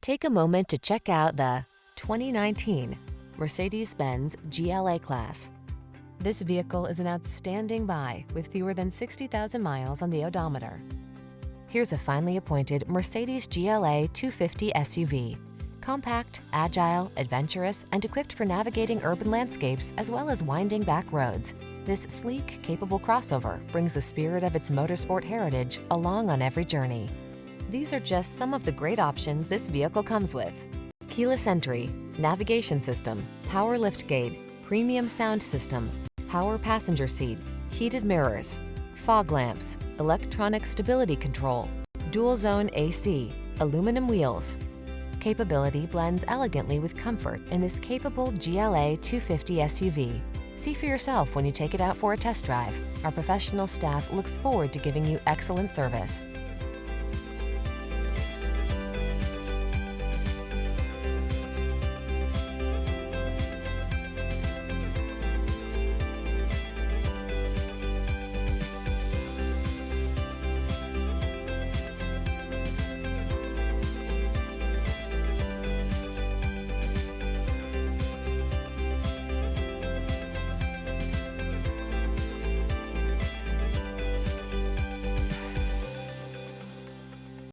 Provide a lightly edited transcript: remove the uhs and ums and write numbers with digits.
Take a moment to check out the 2019 Mercedes-Benz GLA class. This vehicle is an outstanding buy with fewer than 60,000 miles on the odometer. Here's a finely appointed Mercedes GLA 250 SUV. Compact, agile, adventurous, and equipped for navigating urban landscapes as well as winding back roads. This sleek, capable crossover brings the spirit of its motorsport heritage along on every journey. These are just some of the great options this vehicle comes with: keyless entry, navigation system, power liftgate, premium sound system, power passenger seat, heated mirrors, fog lamps, electronic stability control, dual zone AC, aluminum wheels. Capability blends elegantly with comfort in this capable GLA 250 SUV. See for yourself when you take it out for a test drive. Our professional staff looks forward to giving you excellent service.